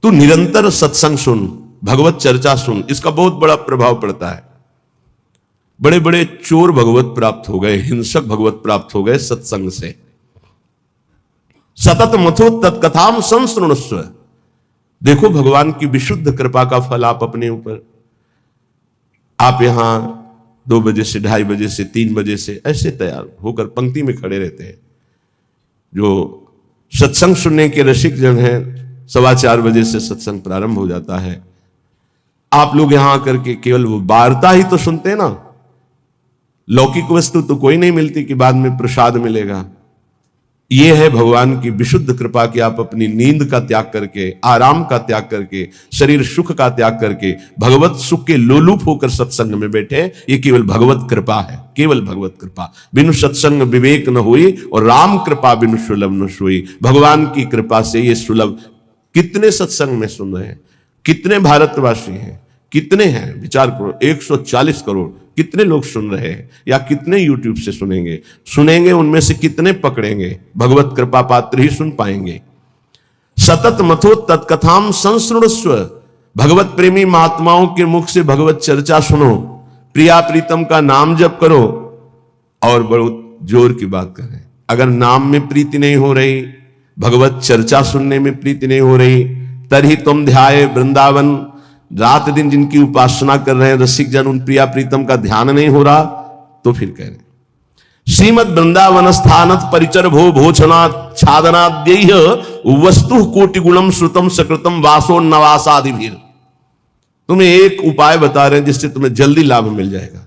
तू निरंतर सत्संग सुन, भगवत चर्चा सुन, इसका बहुत बड़ा प्रभाव पड़ता है। बड़े बड़े चोर भगवत प्राप्त हो गए, हिंसक भगवत प्राप्त हो गए सत्संग से। सतत मथो तत्कथाम संसृणुस्व। देखो भगवान की विशुद्ध कृपा का फल आप अपने ऊपर। आप यहां 2 बजे से 2:30 बजे से 3 बजे से ऐसे तैयार होकर पंक्ति में खड़े रहते हैं। जो सत्संग सुनने के रसिक जन हैं, 4:15 बजे से सत्संग प्रारंभ हो जाता है। आप लोग यहां आकर के केवल वो वार्ता ही तो सुनते हैं ना, लौकिक वस्तु तो कोई नहीं मिलती कि बाद में प्रसाद मिलेगा। यह है भगवान की विशुद्ध कृपा कि आप अपनी नींद का त्याग करके, आराम का त्याग करके, शरीर सुख का त्याग करके भगवत सुख के लोलुप होकर सत्संग में बैठे। ये केवल भगवत कृपा है, केवल भगवत कृपा। बिनु सत्संग विवेक न हुई और राम कृपा बिनु सुलभ न सोई। भगवान की कृपा से ये सुलभ। कितने सत्संग में सुन रहे हैं, कितने भारतवासी हैं, कितने हैं, विचार करो। 140 करोड़ कितने लोग सुन रहे हैं, या कितने यूट्यूब से सुनेंगे, उनमें से कितने पकड़ेंगे, भगवत कृपा पात्र ही सुन पाएंगे। सतत मथो तत्कथाम संसृणुस्व। भगवत प्रेमी महात्माओं के मुख से भगवत चर्चा सुनो, प्रिया प्रीतम का नाम जप करो। और बहुत जोर की बात करें, अगर नाम में प्रीति नहीं हो रही, भगवत चर्चा सुनने में प्रीति नहीं हो रही, तभी तुम ध्याये वृंदावन। रात दिन जिनकी उपासना कर रहे हैं रसिक जन, उन प्रिया प्रीतम का ध्यान नहीं हो रहा, तो फिर कह रहे श्रीमद वृंदावन स्थानत परिचर भो भोचना छादनाद्यैः वस्तु कोटि गुणम श्रुतम सकृतम वासो नवासादिभिर। तुम्हें एक उपाय बता रहे हैं जिससे तुम्हें जल्दी लाभ मिल जाएगा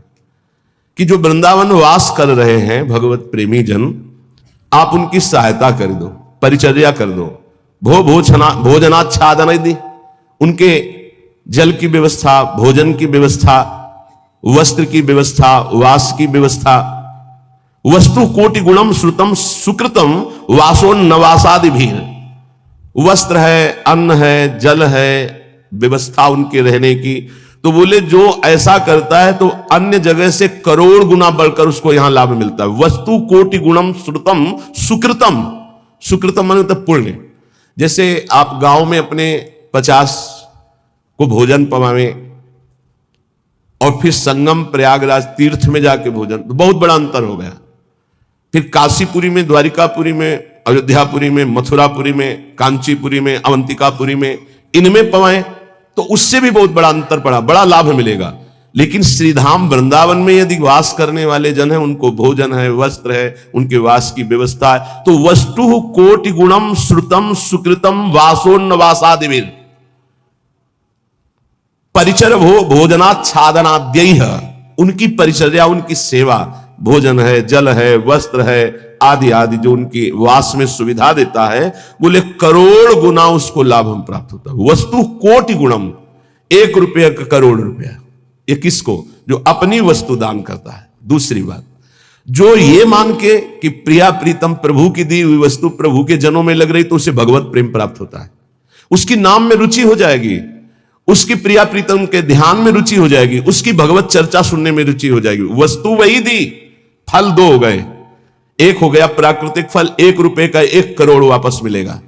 कि जो वृंदावन वास कर रहे हैं भगवत प्रेमी जन, आप उनकी सहायता कर दो, परिचर्या कर दो। भोजनाच्छादन दी, उनके जल की व्यवस्था, भोजन की व्यवस्था, वस्त्र की व्यवस्था, वास की व्यवस्था। वस्तु कोटि गुणम श्रुतम सुकृतम वासो नवासादिभिर। वस्त्र है, अन्न है, जल है, व्यवस्था उनके रहने की। तो बोले जो ऐसा करता है तो अन्य जगह से करोड़ गुना बढ़कर उसको यहां लाभ मिलता है। वस्तु कोटि गुणम श्रुतम सुकृतम। सुकृतम माने तो पुण्य। जैसे आप गांव में अपने 50 को भोजन पवावे और फिर संगम प्रयागराज तीर्थ में जाके भोजन, तो बहुत बड़ा अंतर हो गया। फिर काशीपुरी में, द्वारिकापुरी में, अयोध्यापुरी में, मथुरापुरी में, कांचीपुरी में, अवंतिकापुरी में, इनमें पवाएं तो उससे भी बहुत बड़ा अंतर पड़ा, बड़ा लाभ मिलेगा। लेकिन श्रीधाम वृंदावन में यदि वास करने वाले जन हैं, उनको भोजन है, वस्त्र है, उनके वास की व्यवस्था है। तो वस्तु कोटि गुणम श्रुतम सुकृतम वासोन्नवासादिभिर परिचर भोजनाच्छादनाद्यैः। उनकी परिचर्या, उनकी सेवा, भोजन है, जल है, वस्त्र है, आदि आदि जो उनकी वास में सुविधा देता है, बोले करोड़ गुना उसको लाभ हम प्राप्त होता है। वस्तु कोटि गुणम, 1 रुपये का करोड़ रुपया। ये किसको? जो अपनी वस्तु दान करता है। दूसरी बात, जो ये मान के कि प्रिया प्रीतम प्रभु की दी हुई वस्तु प्रभु के जनों में लग रही, तो उसे भगवत प्रेम प्राप्त होता है। उसकी नाम में रुचि हो जाएगी, उसकी प्रिया प्रीतम के ध्यान में रुचि हो जाएगी, उसकी भगवत चर्चा सुनने में रुचि हो जाएगी। वस्तु वही दी, फल 2 हो गए। एक हो गया प्राकृतिक फल, 1 रुपए का 1 करोड़ वापस मिलेगा।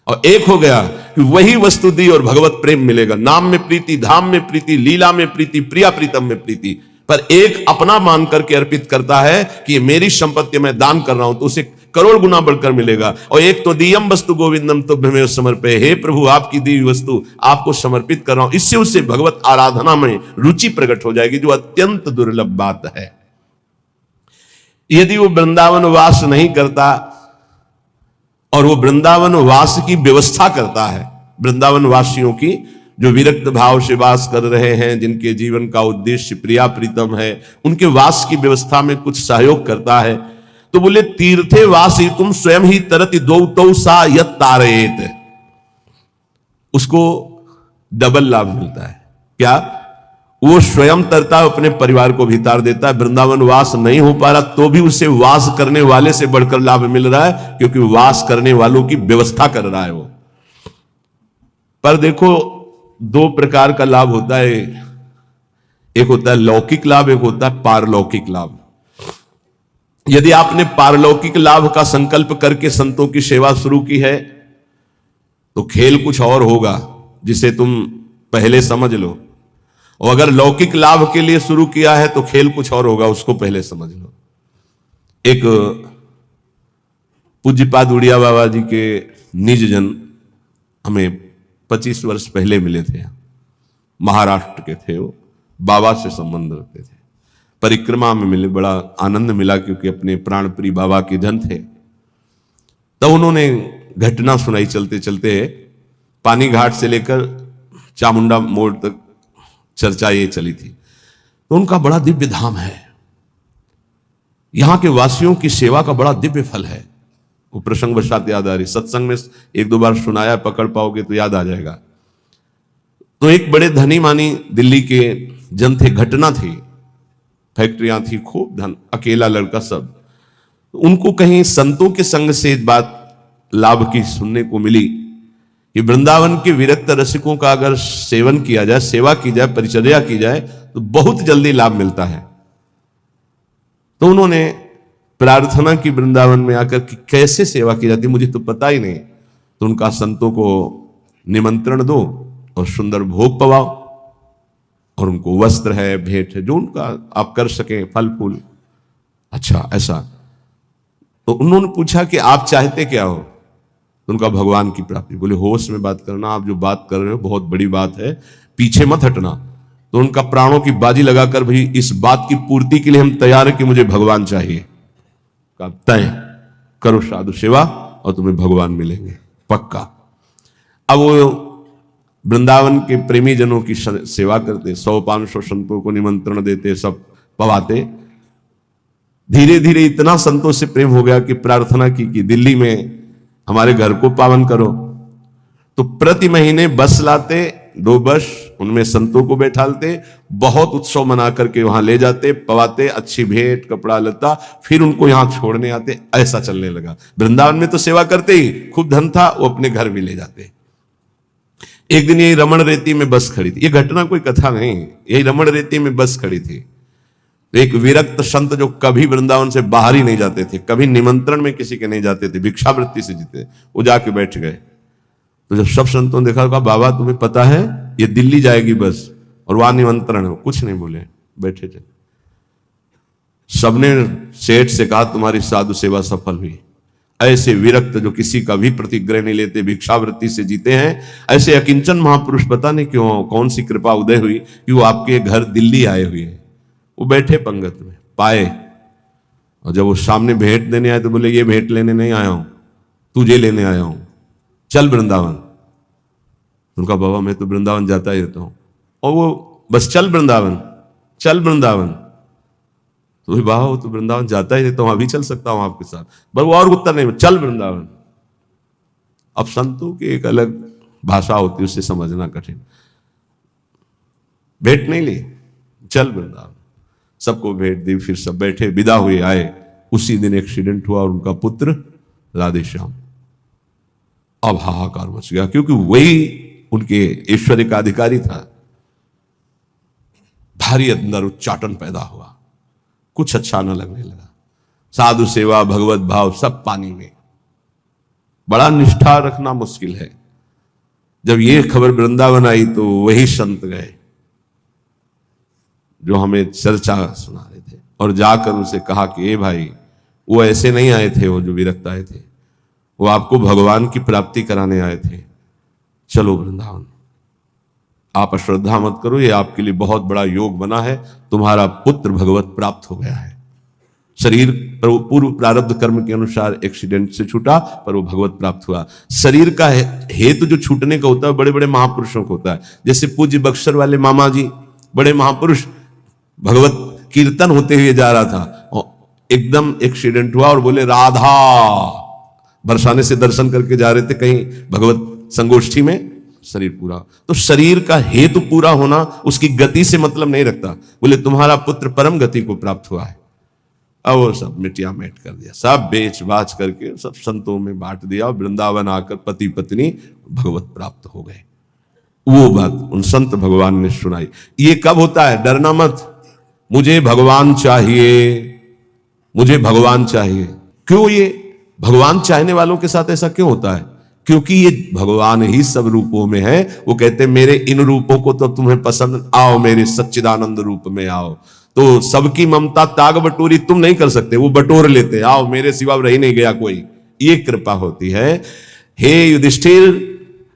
और एक हो गया कि वही वस्तु दी और भगवत प्रेम मिलेगा। नाम में प्रीति, धाम में प्रीति, लीला में प्रीति, प्रिया प्रीतम में प्रीति। पर एक अपना मान करके अर्पित करता है कि ये मेरी संपत्ति मैं दान कर रहा हूं, तो उसे करोड़ गुना बढ़कर मिलेगा। और एक तो दियम वस्तु गोविंदम तुभ्यमेव समर्पये, हे प्रभु आपकी दी हुई वस्तु आपको समर्पित कर रहा हूं। इससे उसे भगवत आराधना में रुचि प्रकट हो जाएगी, जो अत्यंत दुर्लभ बात है। यदि वो वृंदावन वास नहीं करता और वो वृंदावन वास की व्यवस्था करता है, वृंदावन वासियों की जो विरक्त भाव से वास कर रहे हैं, जिनके जीवन का उद्देश्य प्रिया प्रीतम है, उनके वास की व्यवस्था में कुछ सहयोग करता है, तो बोले तीर्थे वासी तुम स्वयं ही तरति दो सा यत तारेत। उसको डबल लाभ मिलता है। क्या? वो स्वयं तरता है, अपने परिवार को भी तार देता है। वृंदावन वास नहीं हो पा रहा तो भी उसे वास करने वाले से बढ़कर लाभ मिल रहा है, क्योंकि वास करने वालों की व्यवस्था कर रहा है वो। पर देखो 2 प्रकार का लाभ होता है, एक होता है लौकिक लाभ, एक होता है पारलौकिक लाभ। यदि आपने पारलौकिक लाभ का संकल्प करके संतों की सेवा शुरू की है तो खेल कुछ और होगा। जिसे तुम पहले समझ लो, और अगर लौकिक लाभ के लिए शुरू किया है तो खेल कुछ और होगा, उसको पहले समझ लो। एक पूज्यपाद उड़िया बाबा जी के निज जन हमें 25 वर्ष पहले मिले थे, महाराष्ट्र के थे वो, बाबा से संबंध रखते थे, परिक्रमा में मिले, बड़ा आनंद मिला क्योंकि अपने प्राणप्रिय बाबा के जन थे। तब उन्होंने घटना सुनाई चलते चलते, पानी घाट से लेकर चामुंडा मोड़ तक चर्चा ये चली थी। तो उनका बड़ा दिव्य धाम है, यहां के वासियों की सेवा का बड़ा दिव्य फल है। वो प्रसंग वशात याद आ रही, सत्संग में 1-2 बार सुनाया, पकड़ पाओगे तो याद आ जाएगा। तो एक बड़े धनी मानी दिल्ली के जन थे, घटना थी, फैक्ट्रियां थी, खूब धन, अकेला लड़का सब। उनको कहीं संतों के संग से बात लाभ की सुनने को मिली कि वृंदावन के विरक्त रसिकों का अगर सेवन किया जाए, सेवा की जाए, परिचर्या की जाए तो बहुत जल्दी लाभ मिलता है। तो उन्होंने प्रार्थना की वृंदावन में आकर कि कैसे सेवा की जाती, मुझे तो पता ही नहीं। तो उनका संतों को निमंत्रण दो और सुंदर भोग पवाओ, और उनको वस्त्र है, भेंट है, जो उनका आप कर सकें, फल फूल। अच्छा ऐसा। तो उन्होंने पूछा कि आप चाहते क्या हो? तो उनका भगवान की प्राप्ति। बोले होश में बात करना, आप जो बात कर रहे हो बहुत बड़ी बात है, पीछे मत हटना। तो उनका प्राणों की बाजी लगाकर, भाई इस बात की पूर्ति के लिए हम तैयार है कि मुझे भगवान चाहिए। का तय करो साधु सेवा और तुम्हें भगवान मिलेंगे पक्का। अब वो वृंदावन के प्रेमी जनों की सेवा करते, 100-500 संतों को निमंत्रण देते, सब पवाते। धीरे धीरे इतना संतों से प्रेम हो गया कि प्रार्थना की कि दिल्ली में हमारे घर को पावन करो। तो प्रति महीने बस लाते, 2 बस, उनमें संतों को बैठालते, बहुत उत्सव मना करके वहां ले जाते, पवाते, अच्छी भेंट कपड़ा लता, फिर उनको यहां छोड़ने आते। ऐसा चलने लगा। वृंदावन में तो सेवा करते ही, खूब धन था, वो अपने घर भी ले जाते। एक दिन यही रमण रेती में बस खड़ी थी, ये घटना कोई कथा नहीं, यही रमण रेती में बस खड़ी थी। एक विरक्त संत जो कभी वृंदावन से बाहर ही नहीं जाते थे, कभी निमंत्रण में किसी के नहीं जाते थे, भिक्षावृत्ति से जीते, वो जाके बैठ गए। तो जब सब संतों ने देखा, कहा बाबा तुम्हें पता है ये दिल्ली जाएगी बस और वहां निमंत्रण है। कुछ नहीं बोले, बैठे थे। सबने सेठ से कहा तुम्हारी साधु सेवा सफल हुई। ऐसे विरक्त जो किसी का भी प्रतिग्रह नहीं लेते, भिक्षावृत्ति से जीते हैं, ऐसे अकिंचन महापुरुष पता नहीं क्यों, कौन सी कृपा उदय हुई कि वो आपके घर दिल्ली आए हुए हैं। वो बैठे पंगत में, पाए, और जब वो सामने भेंट देने आए तो बोले ये भेंट लेने नहीं आया हूं, तुझे लेने आया हूं, चल वृंदावन। उनका बाबा मैं तो वृंदावन जाता ही रहता हूं। और वो बस चल वृंदावन, चल वृंदावन। तो बाबा वो तो वृंदावन जाता ही रहता हूं, अभी चल सकता हूं आपके साथ। बस वो और उत्तर नहीं, चल वृंदावन। अब संतों की एक अलग भाषा होती है, उसे समझना कठिन। भेंट नहीं ली, चल वृंदावन। सबको भेंट दी, फिर सब बैठे, विदा हुए, आए। उसी दिन एक्सीडेंट हुआ और उनका पुत्र राधेश्याम। अब हाहाकार मच गया, क्योंकि वही उनके ऐश्वर्य का अधिकारी था। भारी अंदर उच्चाटन पैदा हुआ, कुछ अच्छा न लगने लगा। साधु सेवा, भगवत भाव सब पानी में। बड़ा निष्ठा रखना मुश्किल है। जब ये खबर वृंदावन आई तो वही संत गए जो हमें चर्चा सुना रहे थे, और जाकर उनसे कहा कि ए भाई, वो ऐसे नहीं आए थे, वो जो विरक्त आए थे, वो आपको भगवान की प्राप्ति कराने आए थे। चलो वृंदावन, आप अश्रद्धा मत करो, ये आपके लिए बहुत बड़ा योग बना है, तुम्हारा पुत्र भगवत प्राप्त हो गया है। शरीर पूर्व प्रारब्ध कर्म के अनुसार एक्सीडेंट से छूटा, पर वो भगवत प्राप्त हुआ। शरीर का हेतु जो छूटने का होता है बड़े बड़े महापुरुषों को होता है। जैसे पूज्य बक्सर वाले मामा जी, बड़े महापुरुष, भगवत कीर्तन होते हुए जा रहा था और एकदम एक्सीडेंट हुआ और बोले राधा, बरसाने से दर्शन करके जा रहे थे कहीं भगवत संगोष्ठी में, शरीर पूरा। तो शरीर का हेतु पूरा होना उसकी गति से मतलब नहीं रखता। बोले तुम्हारा पुत्र परम गति को प्राप्त हुआ है। अब वो सब मिटिया मेट कर दिया, सब बेच बाच करके सब संतों में बांट दिया, वृंदावन आकर पति पत्नी भगवत प्राप्त हो गए। वो बात उन संत भगवान ने सुनाई। ये कब होता है? डरना मत, मुझे भगवान चाहिए, मुझे भगवान चाहिए। क्यों? ये भगवान चाहने वालों के साथ ऐसा क्यों होता है? क्योंकि ये भगवान ही सब रूपों में है। वो कहते मेरे इन रूपों को तो तुम्हें पसंद, आओ मेरे सच्चिदानंद रूप में आओ। तो सबकी ममता ताग बटोरी तुम नहीं कर सकते, वो बटोर लेते, आओ मेरे सिवा रह नहीं गया कोई। ये कृपा होती है। हे युधिष्ठिर,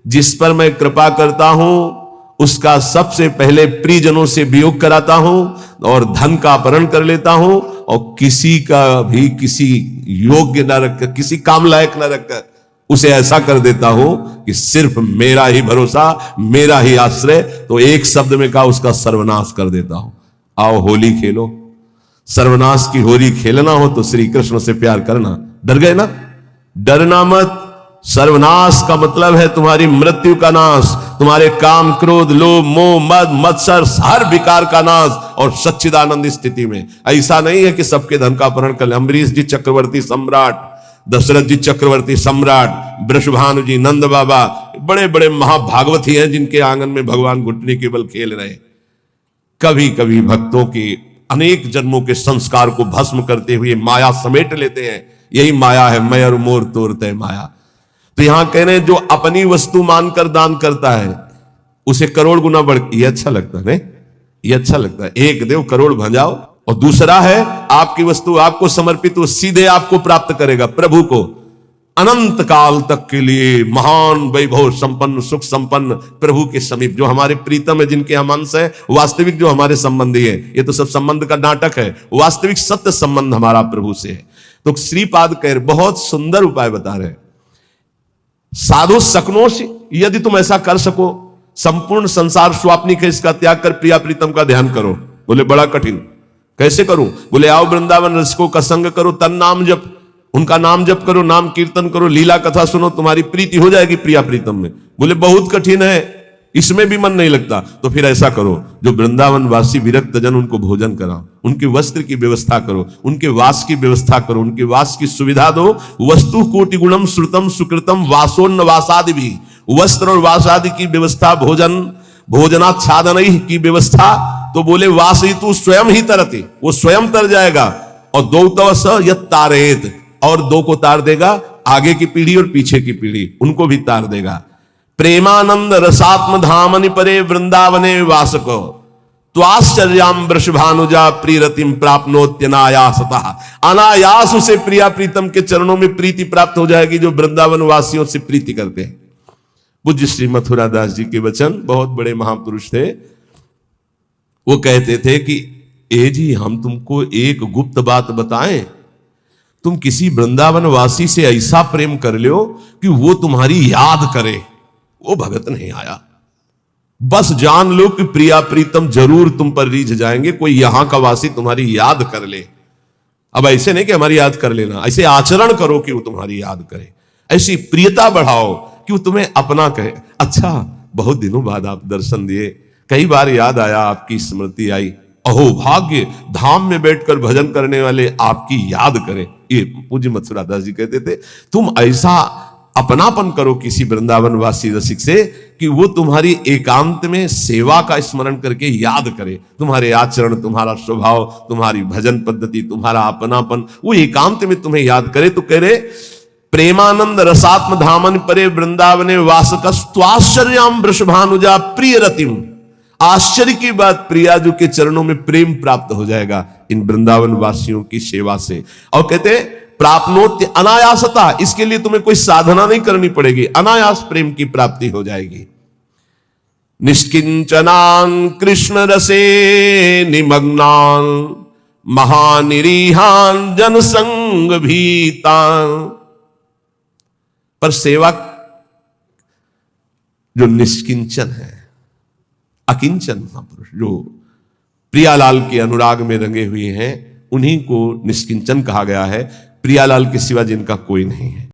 जिस पर मैं कृपा करता हूं उसका सबसे पहले प्रियजनों से वियोग कराता हूं और धन का अपहरण कर लेता हूं, और किसी का भी किसी योग्य न रखकर, किसी काम लायक न रखकर उसे ऐसा कर देता हूं कि सिर्फ मेरा ही भरोसा, मेरा ही आश्रय। तो एक शब्द में कहा, उसका सर्वनाश कर देता हूं। आओ होली खेलो। सर्वनाश की होली खेलना हो तो श्री कृष्ण से प्यार करना। डर गए ना? डरना मत। सर्वनाश का मतलब है तुम्हारी मृत्यु का नाश, तुम्हारे काम क्रोध लोभ मोह मद मत्सर हर विकार का नाश, और सच्चिदानंद स्थिति में। ऐसा नहीं है कि सबके धन का अपहरण कर ले। अम्बरीश जी चक्रवर्ती सम्राट, दशरथ जी चक्रवर्ती सम्राट, वृषभानु जी, नंद बाबा, बड़े बड़े महाभागवती हैं जिनके आंगन में भगवान घुटने केवल खेल रहे। कभी कभी भक्तों के अनेक जन्मों के संस्कार को भस्म करते हुए माया समेट लेते हैं। यही माया है, मैं और मोर तोड़ते माया। तो यहां कह रहे हैं जो अपनी वस्तु मानकर दान करता है उसे करोड़ गुना बढ़। ये अच्छा लगता है नहीं? ये अच्छा लगता है। एक देव करोड़ भंजाओ। और दूसरा है आपकी वस्तु आपको समर्पित, वो सीधे आपको प्राप्त करेगा, प्रभु को, अनंत काल तक के लिए महान वैभव संपन्न सुख संपन्न प्रभु के समीप। जो हमारे प्रीतम है, जिनके हम अंश है, वास्तविक जो हमारे संबंधी है, ये तो सब संबंध का नाटक है, वास्तविक सत्य संबंध हमारा प्रभु से है। तो श्रीपाद कह बहुत सुंदर उपाय बता रहे हैं। साधु सकनों से यदि तुम ऐसा कर सको, संपूर्ण संसार स्वाप्निक है, इसका त्याग कर प्रिया प्रीतम का ध्यान करो। बोले बड़ा कठिन, कैसे करूं? बोले आओ वृंदावन रसिकों का संग करो, तन नाम जप, उनका नाम जप करो, नाम कीर्तन करो, लीला कथा सुनो, तुम्हारी प्रीति हो जाएगी प्रिया प्रीतम में। बोले बहुत कठिन है, इसमें भी मन नहीं लगता। तो फिर ऐसा करो, जो वृंदावन वासी विरक्त जन, उनको भोजन कराओ, उनके वस्त्र की व्यवस्था करो, उनके वास की व्यवस्था करो, उनके वास की सुविधा दो। वस्तु कोटि गुणम श्रुतम सुकृतम वासोन्न वासादि भी, वस्त्र और वास आदि की व्यवस्था, भोजन भोजनाच्छादन की व्यवस्था। तो बोले वास ही तू स्वयं ही तरती, वो स्वयं तर जाएगा। और दो तवस यत तारेत, और दो को तार देगा, आगे की पीढ़ी और पीछे की पीढ़ी, उनको भी तार देगा। प्रेमानंद रसात्म धामनि परे वृंदावने वासको, त्वाश्चर्याम वृषभानुजा प्रियरतिम प्राप्नोत्यनायासतः। अनायास उसे प्रिया प्रीतम के चरणों में प्रीति प्राप्त हो जाएगी, जो वृंदावन वासियों से प्रीति करते हैं। पूज्य श्री मथुरादास जी के वचन, बहुत बड़े महापुरुष थे। वो कहते थे कि ए जी, हम तुमको एक गुप्त बात बताएं, तुम किसी वृंदावन वासी से ऐसा प्रेम कर लो कि वो तुम्हारी याद करे। वो भगत नहीं आया, बस जान लो कि प्रिया प्रीतम जरूर तुम पर रीझ जाएंगे। कोई यहां का वासी तुम्हारी याद कर ले। अब ऐसे नहीं कि हमारी याद कर लेना, ऐसे आचरण करो कि वो तुम्हारी याद करे, ऐसी प्रियता बढ़ाओ कि वो तुम्हें अपना कहे। अच्छा, बहुत दिनों बाद आप दर्शन दिए, कई बार याद आया, आपकी स्मृति आई, अहो भाग्य, धाम में बैठकर भजन करने वाले आपकी याद करें। ये पूज्य मथुरादास जी कहते थे, तुम ऐसा अपनापन करो किसी वृंदावन वासी रसिक से कि वो तुम्हारी एकांत में सेवा का स्मरण करके याद करे। तुम्हारे आचरण, तुम्हारा स्वभाव, तुम्हारी भजन पद्धति, तुम्हारा अपनापन, वो एकांत में तुम्हें याद करे। तो कह रहे प्रेमानंद रसात्म धामन परे वृंदावने वासकस्त्वाश्चर्याम वृषभानुजा प्रिय रतिम। आश्चर्य की बात, प्रियाजू के चरणों में प्रेम प्राप्त हो जाएगा इन वृंदावन वासियों की सेवा से। और कहते प्राप्नोत्य अनायासता, इसके लिए तुम्हें कोई साधना नहीं करनी पड़ेगी, अनायास प्रेम की प्राप्ति हो जाएगी। निष्किंचनान कृष्ण रसे निमग्नान महानिरीहान जनसंग भीतान। पर सेवा जो निष्किंचन है, अकिंचन महापुरुष, जो प्रियालाल के अनुराग में रंगे हुए हैं, उन्हीं को निष्किंचन कहा गया है। प्रियालाल के सिवा जिनका कोई नहीं है।